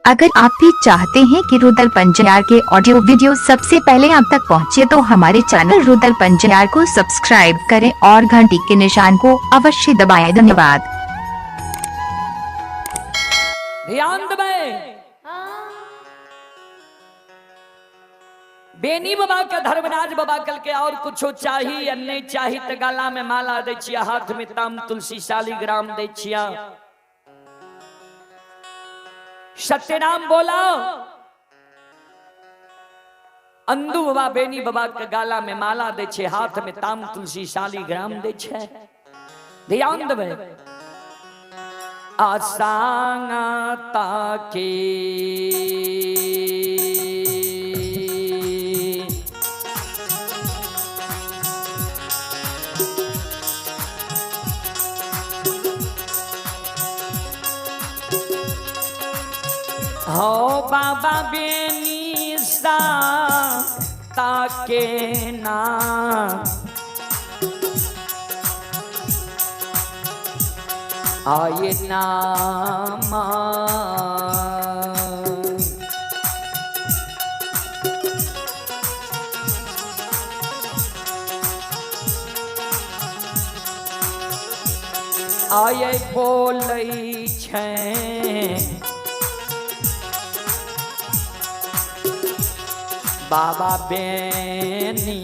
अगर आप भी चाहते हैं कि रुदल पंजयार के ऑडियो वीडियो सबसे पहले आप तक पहुंचे तो हमारे चैनल रुदल पंजयार को सब्सक्राइब करें और घंटी के निशान को अवश्य दबाएं। धन्यवाद। ध्यान दबाएं। बेनी बाबा के धर्मराज बाबा कल के और कुछ चाहिए अन्य चाहिए गला में माला दे छिया, हाथ में ताम तुलसी शालीग्राम दे छिया। सत्य नाम बोला। अंधु बाबा बेनी बाबा के गाला में माला दे छे, हाथ में ताम तुलसी शालीग्राम दे छे। ध्यान देवे। आसांगता के हो बाबा बेनी सा ताके ना आये नामा आये बोलै छै बाबा बेनी।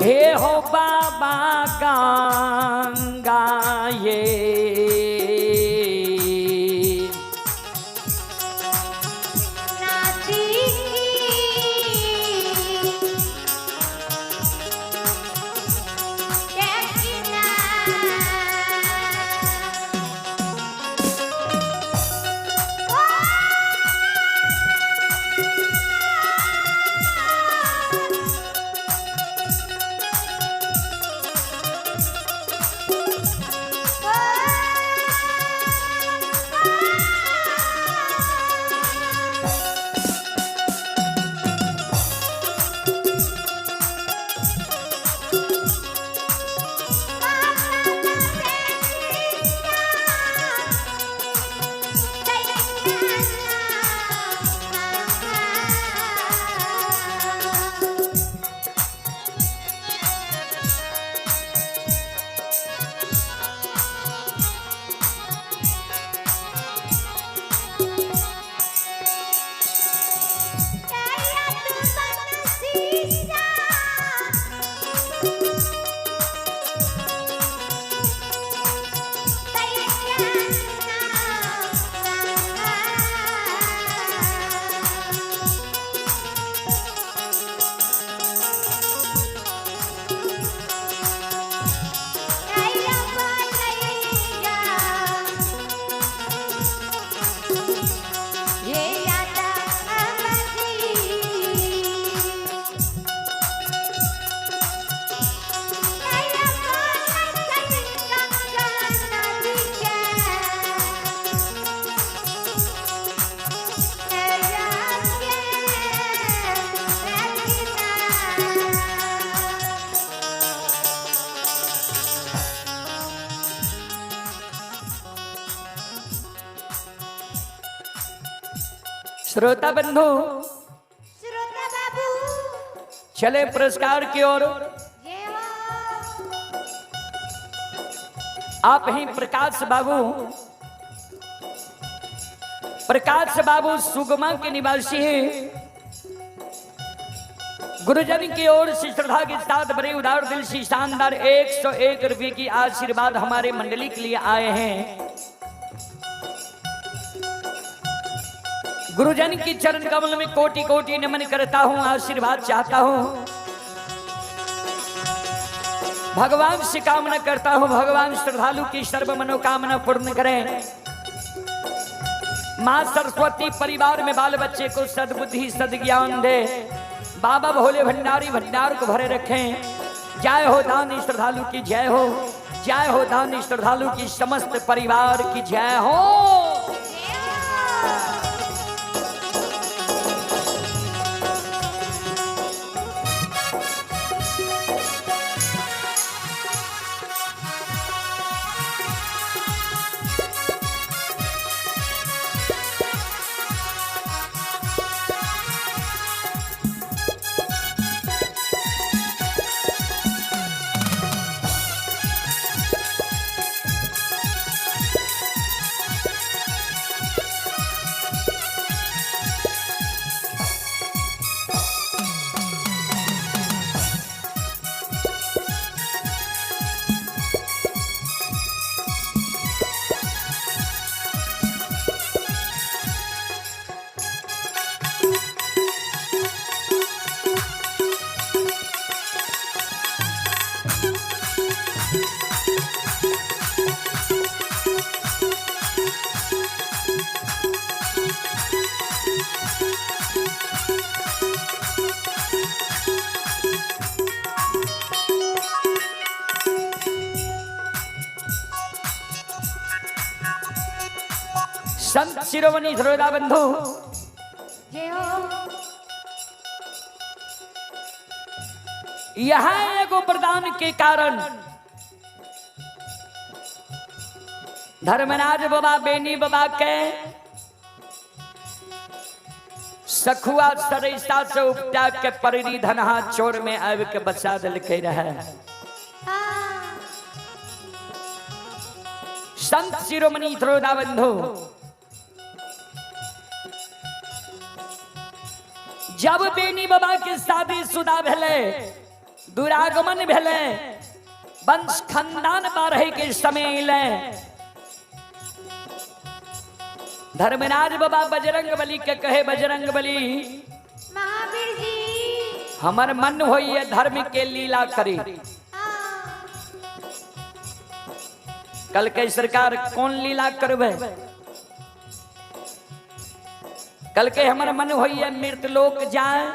हे हो बाबा गंगा ये श्रोता बंधु, श्रोता बाबू चले पुरस्कार की ओर। आप ही प्रकाश बाबू, प्रकाश बाबू सुगमा के निवासी हैं। गुरुजन की ओर से श्रद्धा के साथ बड़े उदार दिल से शानदार 101 रुपये की आशीर्वाद हमारे मंडली के लिए आए हैं। गुरुजन की चरण कमल में कोटि कोटि नमन करता हूं, आशीर्वाद चाहता हूं। भगवान से कामना करता हूं, भगवान श्रद्धालु की सर्व मनोकामना पूर्ण करें। मां सरस्वती परिवार में बाल बच्चे को सद्बुद्धि सद्ज्ञान दे। बाबा भोले भंडारी भंडार को भरे रखें। जय हो दानी श्रद्धालु की जय हो, जय हो दानी श्रद्धालु की समस्त परिवार की जय हो। संत शिरोमणि श्रोता बंधु जय हो। यहाँ एगो प्रदान के कारण धर्मराज बाबा बेनी बाबा के सखुआ सरेसा से उपटा के परिधि धनहा चोर में आब के बचा दिल के रहे। संत शिरोमणि श्रोता बंधु जब बेनी बाबा के शादी शुदा भेले, दुरागमन भेले, वंश खानदान बारहे के समय ले धर्मराज बाबा बजरंग बली के कहे, बजरंग बली महावीर जी हमर मन होइए धर्म के लीला करी। कल के सरकार कौन लीला करबे? कल के हमर मन होइए मृत लोक जाए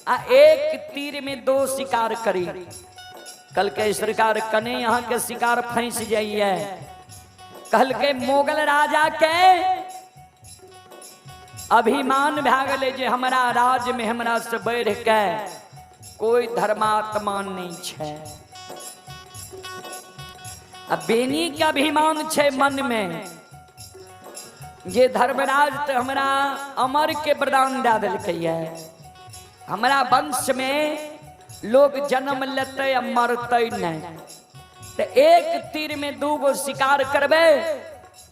आ एक तीर में दो शिकार करी। कल के सरकार कने यहाँ के शिकार फंस जाइए। कल के मोगल राजा के अभिमान भा गले जे हमारा राज में हमरा से बढ़ के कोई धर्मात्मा नहीं छे। अब बेनी के अभिमान छे मन में जे धर्मराज तो हमरा अमर के वरदान दे दिलकै है। हमरा वंश में लोग जन्म लेते या मरते नहीं, तो एक तीर में दू गो शिकार करबे।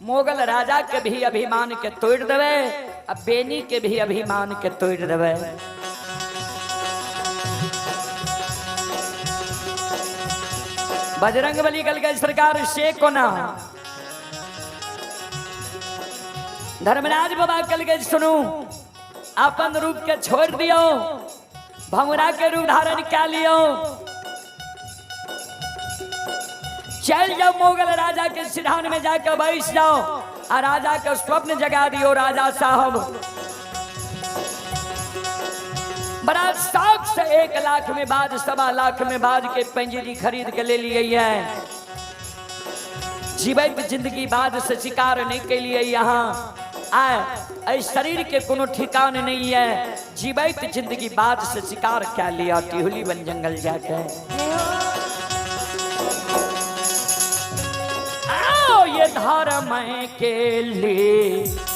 मोगल राजा के भी अभिमान के तोड़ देवे, अब बेनी के भी अभिमान के तोड़ देवे। बजरंग बली कल के सरकार से कोना धर्मराज बाबा कल के सुनू, अपन रूप के छोड़ दियो, भंवरा के रूप धारण क्या लियो, चल जाओ मोगल राजा के सिधान में जाकर बैठ जाओ और राजा का स्वप्न जगा दियो। राजा साहब बड़ा शौक से 1 लाख में बाज, 1.25 लाख में बाज के पंजरी खरीद के ले लिए है। जीवित जिंदगी बाज से शिकार नहीं के लिए यहाँ आए, शरीर के कोनो ठिकान नहीं है। जीवित जिंदगी बाज से शिकार क्या लिया, टिहुली बन जंगल जाके। आओ ये धर्म के लिए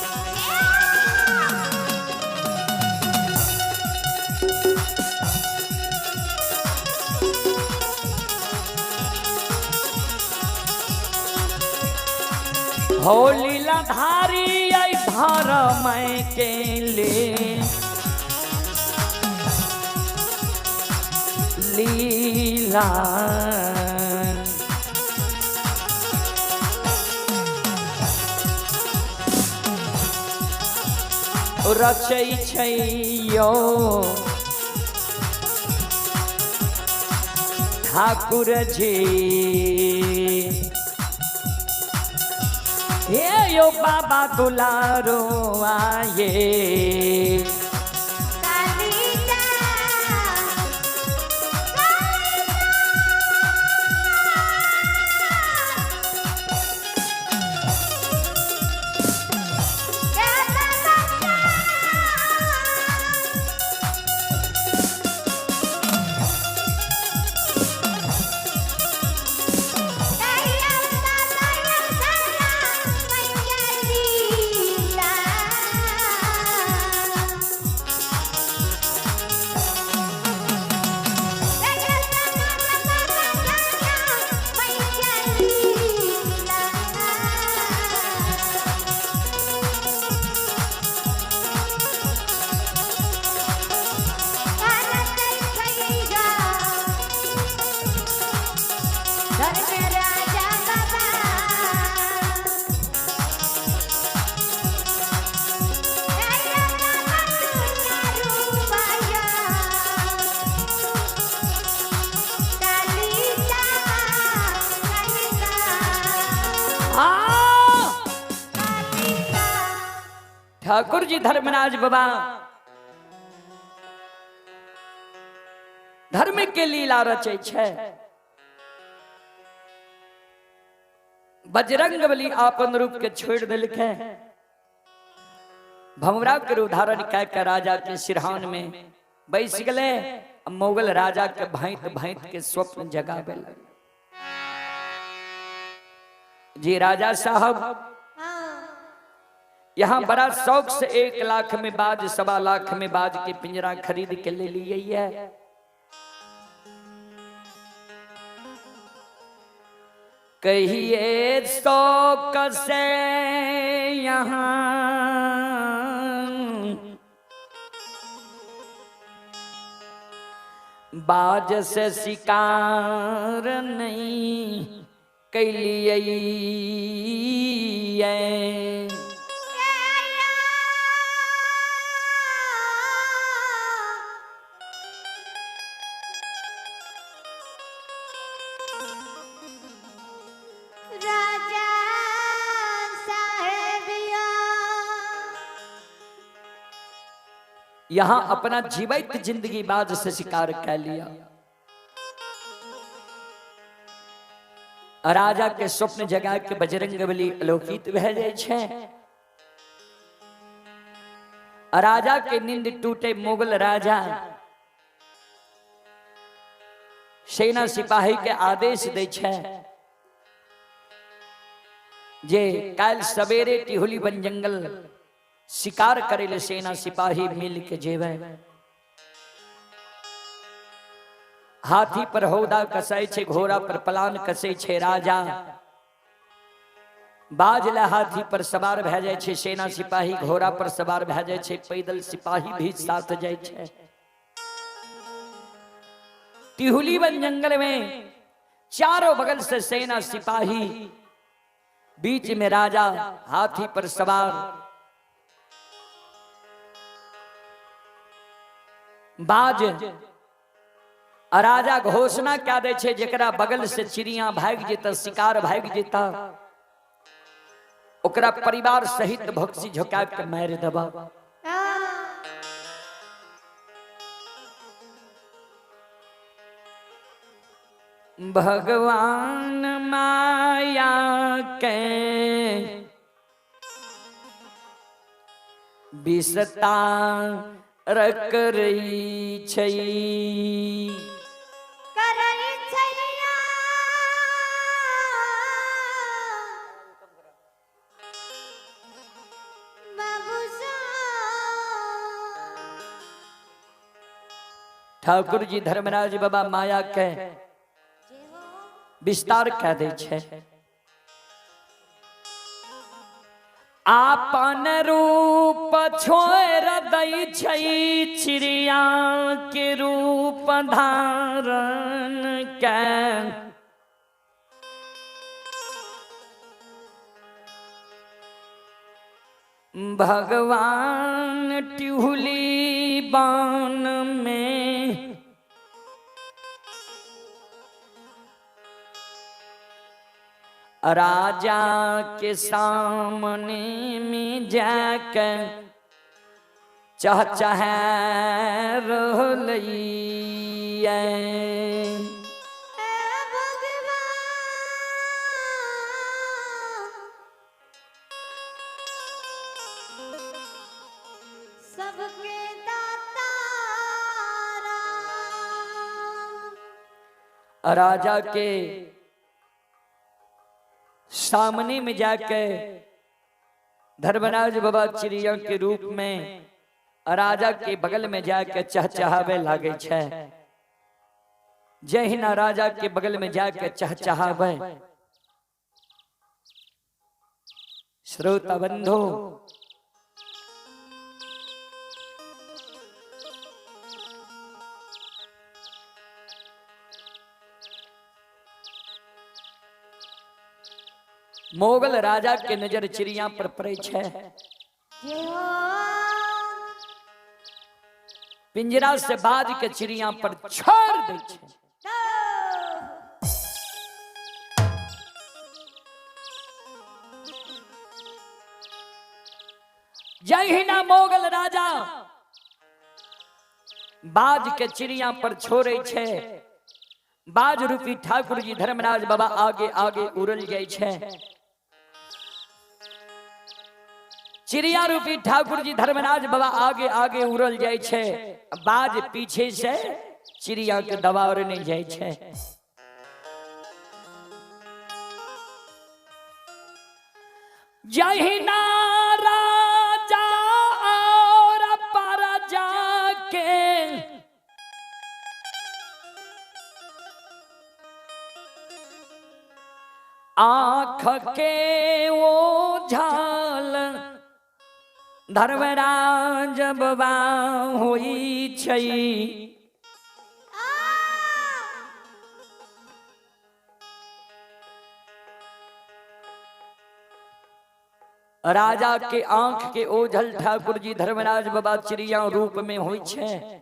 हो लीला धारी आई धर्म के लिए लीला रचै छैयो ठाकुर जी। हे यो बाबा दुलारो आए, ठाकुर जी धर्मराज बाबा धर्म के लीला रचे छे। बजरंग बली आपन रूप के छोड़ दिलखे, भमरा के रूप धारण कह के राजा के सिरहान में बैस गए। मोगल राजा के भाइत भाइत के स्वप्न जगावे लगे। जी राजा साहब यहाँ बड़ा शौक से 1 लाख में बाज 1.25 लाख में बाज के पिंजरा खरीद के ले लिए है। कहिए शौक से यहाँ बाज से शिकार नहीं कैलिए। राजा साहेबिया यहाँ अपना जीवित जिंदगी बाज से शिकार कर लिया। राजा के स्वप्न जगा के बजरंग बली अलौकित भे जाय छे। राजा के नींद टूटे। मोगल राजा सेना सिपाही के आदेश दे छे जे काल सवेरे टिहुली बन जंगल शिकार करे ले सेना सिपाही मिल के जेवे। हाथी पर हौदा कसै छे, घोड़ा पर पलान कसै छे। राजा बाजला हाथी पर सवार भे जाय छे, सेना सिपाही घोड़ा पर सवार भे जाय छे, पैदल सिपाही भी साथ जाय छे। टिहुली बन जंगल में चारों बगल से सेना सिपाही, बीच में राजा हाथी पर सवार। बाज राजा घोषणा क्या दे छे, जेकरा बगल से चिड़िया भाग जेता, शिकार भाग जेता, ओकरा परिवार सहित भक्सी झोंका के मार देबा। भगवान माया के विस्तार करई छई। करई छैया बाबूसा। ठाकुर जी धर्मराज बाबा माया के विस्तार कह दे छे। आपन रूप छोड़ दई छई, चिड़िया के रूप धारण के। भगवान टिहुली बान में राजा के सामने में जाकर चहचहा रहलई। सबके दाता राजा के सामने में जाकर धर्मराज बाबा चिड़िया के रूप में राजा के बगल में जाकर चहचहावे लागे छे। जय हिना राजा के बगल में जाकर चहचहावे। श्रोता बंधु, मोगल राजा के नजर चिड़िया पर पड़े छे। पिंजरा से बाज के चिड़िया पर छोड़ दे छे। जय हिना मोगल राजा बाज के चिड़िया पर छोड़े छे। बाज रूपी ठाकुर जी धर्मराज बाबा आगे आगे उड़ल जाय छे। चिड़िया रूपी ठाकुर जी धर्मराज बाबा आगे आगे उड़ल जाय छे, बाज पीछे से चिड़िया के दबाव नहीं जाय छे। जहिना राजा और परजा के आँख के वो झाल धर्मराज बाबा होई छई। राजा के आंख के ओझल ठाकुर जी धर्मराज बाबा चिड़िया रूप में होई छे।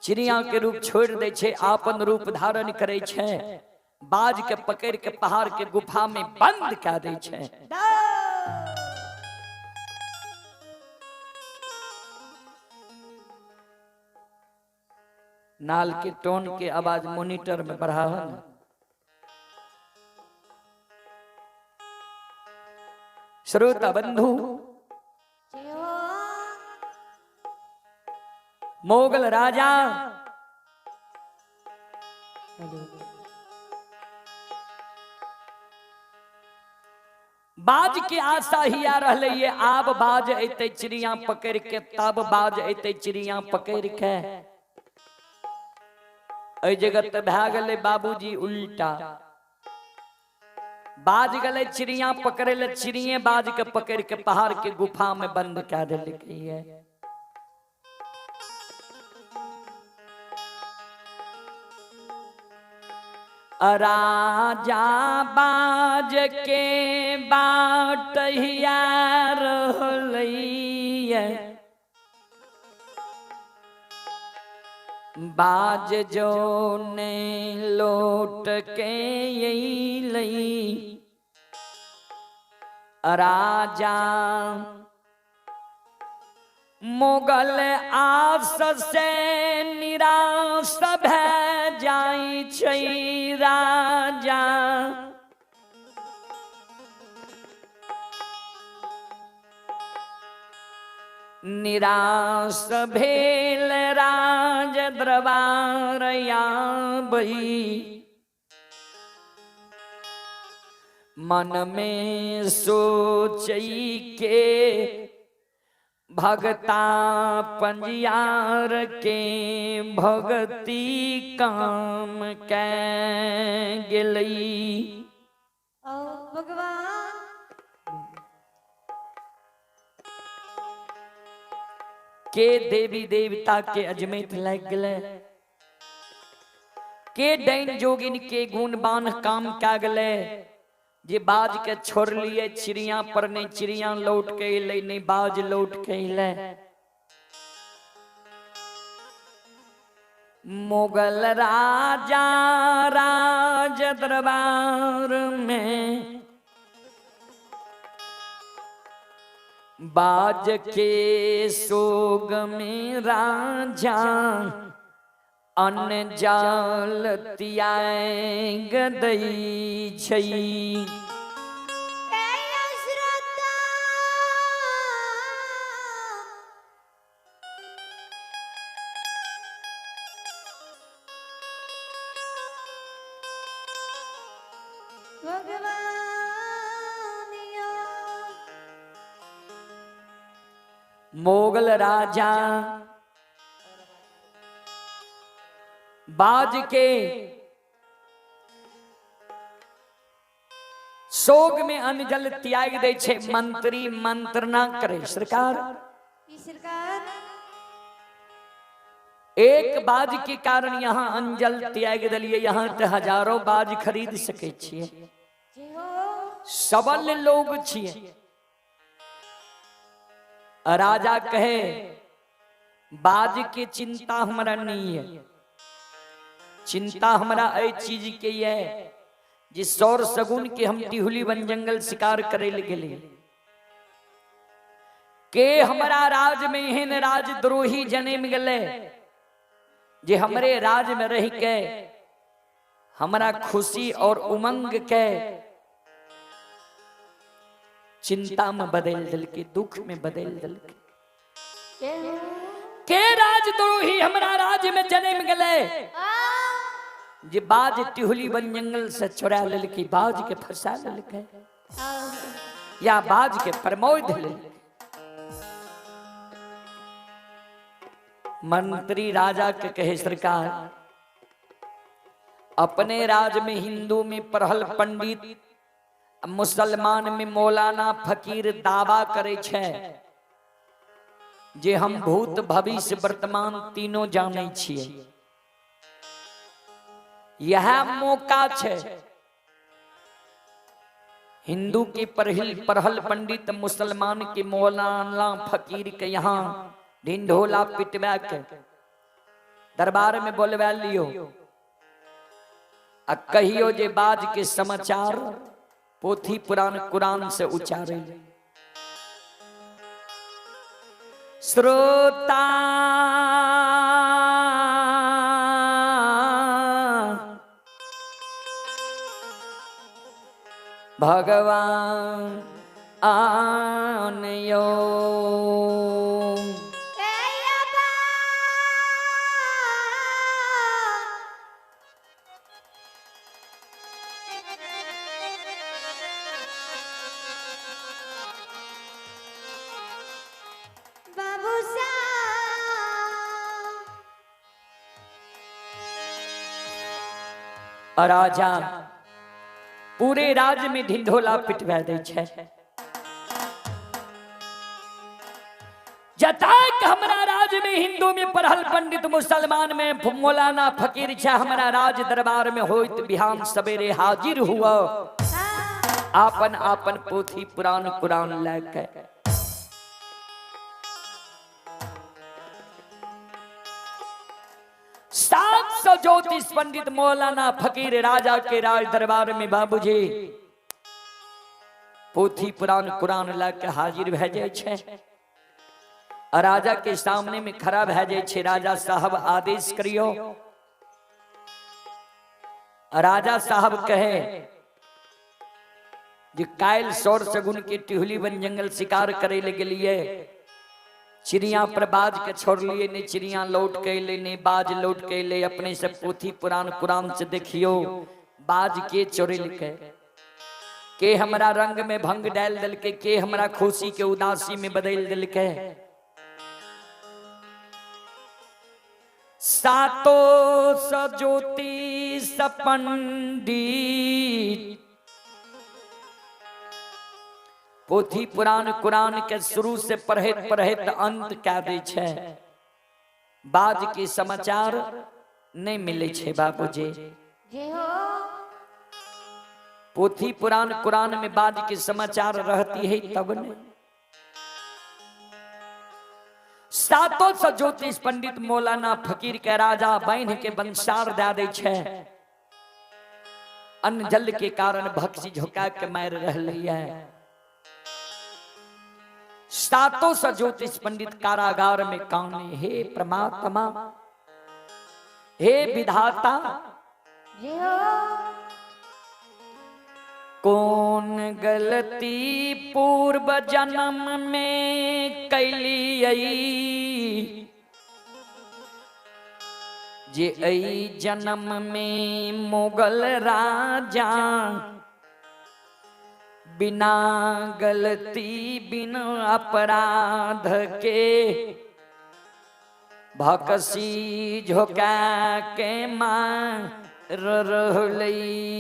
चिड़िया के रूप छोड़ दे छे, आपन रूप धारण करे छे, बाज के पकड़ के पहाड़ के गुफा में बंद कर दे छे। नाल के टोन के आवाज मॉनिटर में बढ़ावा। श्रोता बंधु, मोगल राजा बाज के आशा ही आ रही है। आब बाज अते चिड़िया पकड़ के, तब बाज अते चिड़िया पकड़ के। अ जगत भए गेलै बाबूजी उल्टा, बाज गले चिड़िया पकड़े ले, चिड़िए बाज के पकड़ के पहाड़ के गुफा में बंद कर दिलकै है। राजा बाज के बाट रहलैया, बाज जो ने लौट के अइलै। राजा मोगल आस से निराश भए जाई छै। राजा निराश भेल राज दरबार आबई। मन में सोचई के भगता पंजियार के भगती काम कै गेलई। ओ भगवान के देवी देवता के अजमेत लग गए, के डैन जोगिन के गुणबान काम क्या गले। जे बाज के छोड़ लिए चिड़िया पर, नहीं चिड़िया लौट के अइलै, नहीं बाज लौट के अइलै। मुगल राजा राज दरबार में बाज के सोग में राजा अन्न जाल तियाए गदई छई। मोगल राजा बाज के सोग में अन्न जल त्याग दे छे। मंत्री मंत्र ना करे। सरकार एक बाज के कारण यहाँ अन्न जल त्याग दिलिए, यहाँ तो हजारों बाज खरीद सके छिए, सबल लोग छिए। राजा कहे बाज के चिंता हमारा नहीं है, चिंता हमारा ऐ चीज के है जिस सौर सगुन के हम टिहुली वन जंगल शिकार करे गेले के हमारा राज में एहन राजद्रोही जन्म गले जे हमरे राज में रह के हमारा खुशी और उमंग के चिंता में बदल दिल के, दुख में बदल दिल के राजद्रोही हमरा राज्य में जन्म गले, जे बाज टिहुली बन जंगल से चुरा ललकी, बाज के फंसा ललके या बाज के प्रमोद ले। मंत्री राजा के कहे सरकार, अपने राज में हिंदू में पढ़ल पंडित, मुसलमान में मौलाना फकीर दावा करे छे जे हम भूत भविष्य वर्तमान तीनों जाने छिए। यह मौका छे हिंदू के पढ़ल पंडित, मुसलमान के मौलाना फकीर के यहाँ ढिंढोला पिटवा के दरबार में बोलवा लियो, आ कहियो जे बाज के समाचार पोथी पुराण कुरान से उचारे। श्रोता भगवान आनयो, बाबू राजा पूरे राज्य में ढिंढोला पिटवा दे छे। जताक हमरा राज्य में हिंदू में पढ़ल पंडित, मुसलमान में मौलाना फकीर छे, हमरा राज दरबार में होइत बिहान सवेरे हाजिर हुआ, आपन आपन पोथी पुराण कुरान लेके। 700 ज्योतिष पंडित मौलाना फकीर राजा के राज दरबार में बाबूजी पोथी पुराण कुरान लाके हाजिर भे जाए छे। राजा के सामने में खड़ा भे जाए छे। राजा साहब आदेश करियो। राजा साहब कहे जे कायल सौर सगुन के टिहुली बन जंगल शिकार करे ले गेलिए, चिड़िया पर बाज के छोड़ लिए, ने चिड़िया लौट के ले, ने बाज लौट के ले। अपने से पोथी पुराण कुरान से देखियो बाज के चोरिल के हमरा रंग में भंग डाल दल के हमरा खुशी के उदासी में बदल दल के। सातो सज्योतिष पंडित पोथी पुराण कुरान के शुरू से पढ़े पढ़े अंत क्या दे छे। बाज के समाचार नहीं मिले छे बाबूजी। पोथी पुराण कुरान में बाज के समाचार रहती है तब नहीं। सातों सौ ज्योतिष पंडित मौलाना फकीर के राजा बहन के बंसार दे दे छे। अन्न जल के कारण भक्सी झोंका के मार रही है। सातों सौ ज्योतिष पंडित कारागार में काने। हे परमात्मा, हे विधाता, कौन गलती पूर्व जन्म में कैली जे आई जन्म में मुगल राजा बिना गलती बिना अपराध के भक्सी झोंका के मार रहलई।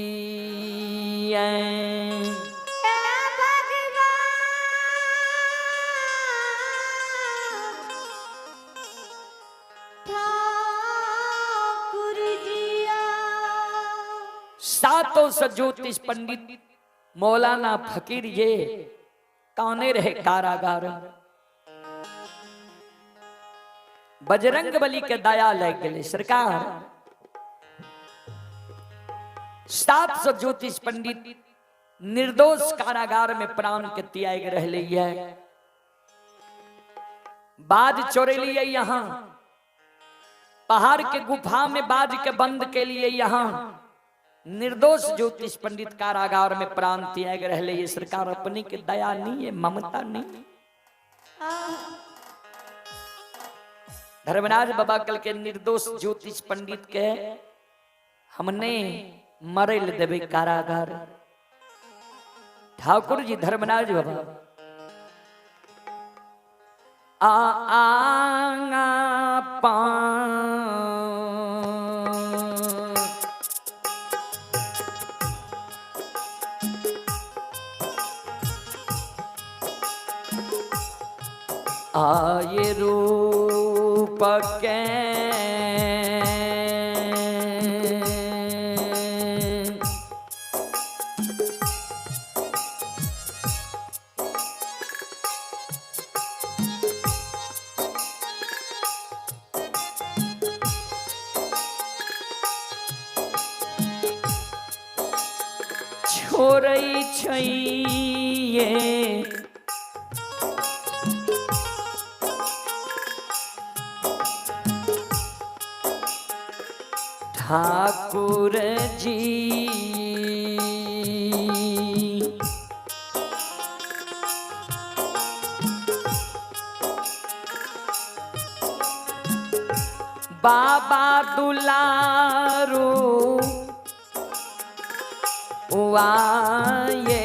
सातों सौ ज्योतिष पंडित मौलाना फकीर ये काने रहे कारागार। बजरंग बली के दया लग गए। सरकार 700 ज्योतिष पंडित निर्दोष कारागार में प्राण के त्याग रहे है। बाज चोरे लिए यहाँ पहाड़ के गुफा में बाज के बंद के लिए यहाँ निर्दोष ज्योतिष पंडित कारागार में प्राण त्याग रहले। ये सरकार अपनी के दया नहीं है, ममता नहीं। धर्मराज बाबा कल के निर्दोष ज्योतिष पंडित के हमने मरल देवे कारागार। ठाकुर जी धर्मराज बाबा आंगा आये रूप के छोड़ई छैये ठाकुर जी बाबा दुलारू आए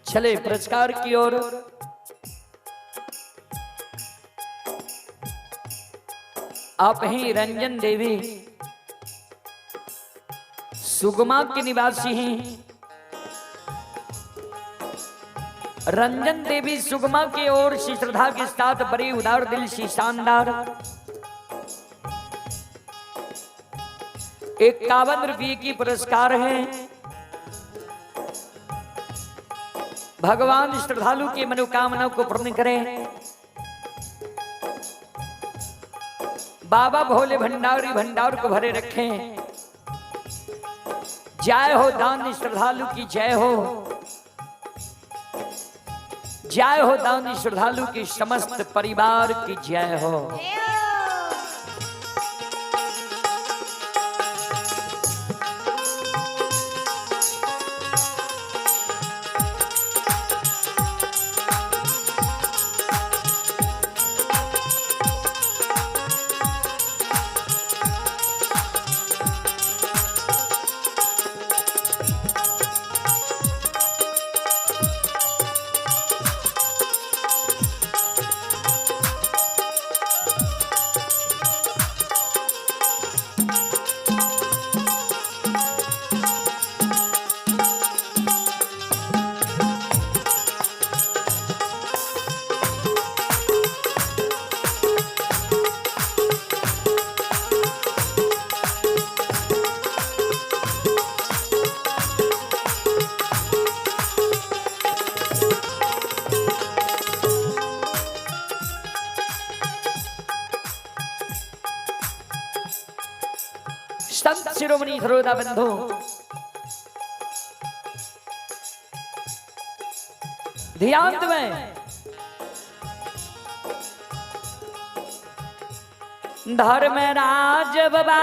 चले पुरस्कार की ओर। आप ही रंजन देवी सुगमा के निवासी हैं। रंजन देवी सुगमा की ओर से श्रद्धा के साथ बड़ी उदार दिल से शानदार 51 रुपये की पुरस्कार है। भगवान श्रद्धालु की मनोकामना को पूर्ण करें। बाबा भोले भंडारी भंडार को भरे रखें। जय हो दानी श्रद्धालु की जय हो। जय हो दानी श्रद्धालु की समस्त परिवार की जय हो। शिरोमणि श्रोता बंधु, ध्यान में धर्मराज बाबा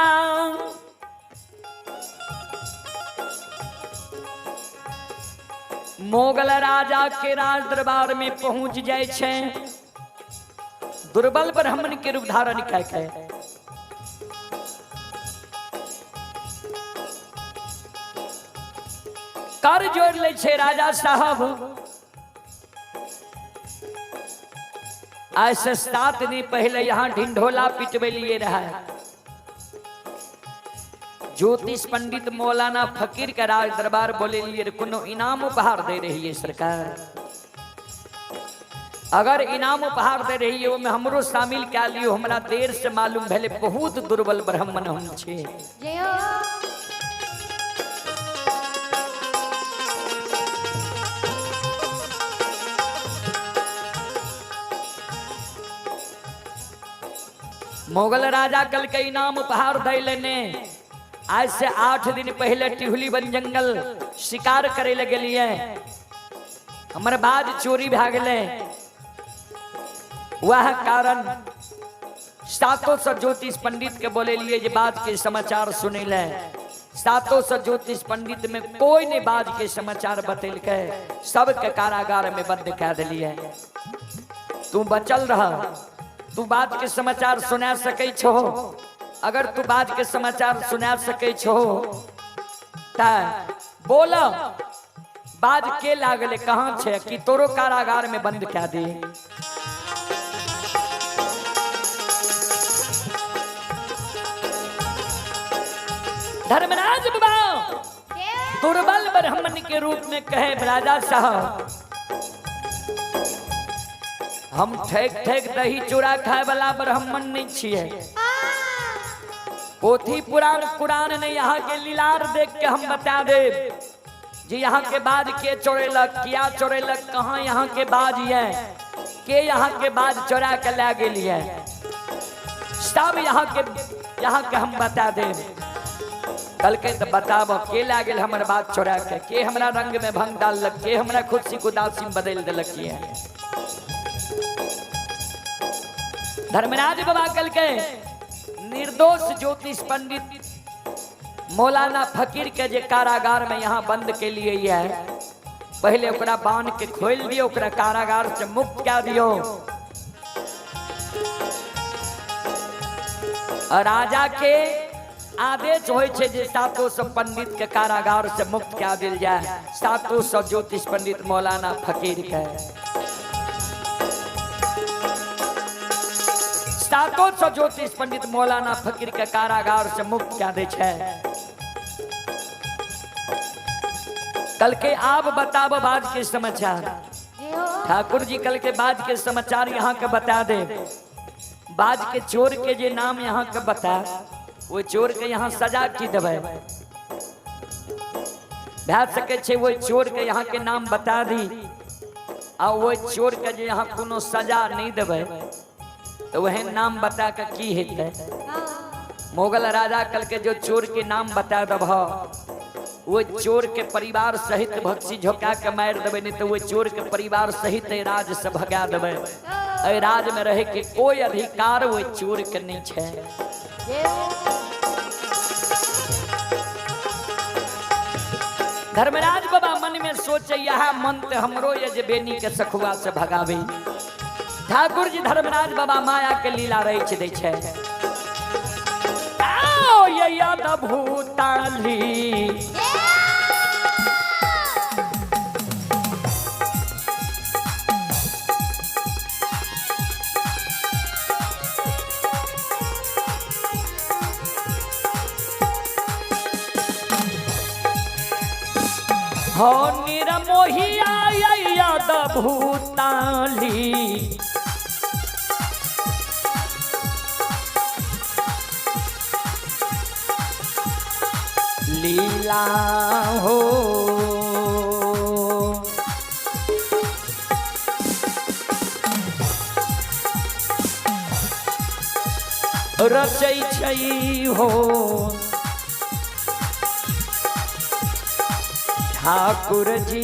मोगल राजा के राज दरबार में पहुंच जाए छे, दुर्बल ब्राह्मण के रूप धारण कय के कर जोड़ ले छे राजा साहब। आज से 7 दिन पहले यहाँ ढिंढोला पिटवे लिए रहा है। ज्योतिष पंडित मौलाना फकीर का राज दरबार बोले लिए कोनो इनाम उपहार दे रही है सरकार, अगर इनाम उपहार दे रही है वो में हमरो शामिल क्या लियो, हमरा देर से मालूम भले बहुत दुर्बल ब्राह्मण हम छे। जय हो। मोगल राजा कल के इनाम उपहार दे लेने। आज से 8 दिन पहले टिहुली बन जंगल शिकार करे लगे लिए, हमारे बाज चोरी भाग ले, वह कारण 700 ज्योतिष पंडित के बोले लिए जे बाज के समाचार सुने ले। 700 ज्योतिष पंडित में कोई ने बाज के समाचार बतल के सबके कारागार में बंद कर दिलिए। तू बचल रहा, तू बात के समाचार सुना सकै छो, अगर तू बात के समाचार सुना सकै छो ता बोला बाज के लागले कहाँ छे कि तोरो कारागार में बंद कर दे। धर्मराज बाबा दुर्बल ब्राह्मण के रूप में कहे राजा साहब, हम ठेक ठेक दही चूड़ा खाए वाला ब्राह्मण नहीं छिए। पोथी पुराण कुरान ने यहाँ के लीलार देख के हम बता दे जी यहाँ के बाज के चोरेलक, किया चोरेलक, कहाँ यहाँ के बाज है, के यहाँ के बाज चोरा के ला गेलिए, सब यहाँ के हम बता दे। कल के तो बताबो के ला गेल हमर बात चोरा के हमरा रंग में भंग डाललक, के हमरा खुशी को दासी बदल देलक है। धर्मराज बाबा कल के निर्दोष ज्योतिष पंडित मौलाना फकीर के जे कारागार में यहाँ बंद के लिए है, पहले ओकरा बांध के खोल दियो, ओकरा कारागार से मुक्त क्या दियो। और राजा के आदेश होय छे जे 700 पंडित के कारागार से मुक्त क्या दिल जाए। 700 ज्योतिष पंडित मौलाना फकीर के 700 ज्योतिष पंडित मौलाना फकीर के कारागार से मुक्त क्या दे छे। कल के आप बताब बाज के समाचार। ठाकुर जी कल के बाज के समाचार यहाँ के बता दे। बाज के चोर के जे नाम यहाँ के बता, वो चोर के यहाँ सजा की देवे भै सके छे। वो चोर के यहाँ के नाम बता दी और वो चोर के जे यहाँ कोनो सजा नहीं देवे तो वह नाम बता के की हेतै। मोगल राजा कल के जो चोर के नाम बता दब वो चोर के परिवार सहित भक्सी झोंका के मार देवे, नहीं तो वो चोर के परिवार सहित राज से भगा देवे। राज में रहे के कोई अधिकार वो चोर के नहीं छे। धर्मराज बाबा मन में सोचे यह मंत्र हमरो यजबेनी के सखुआ से भगावे। ठाकुर जी धर्मराज बाबा माया के लीला रच दे छे। आओ ये याद भूताली हो निरमोहिया याद भूताली लीला हो रचै छई हो ठाकुर जी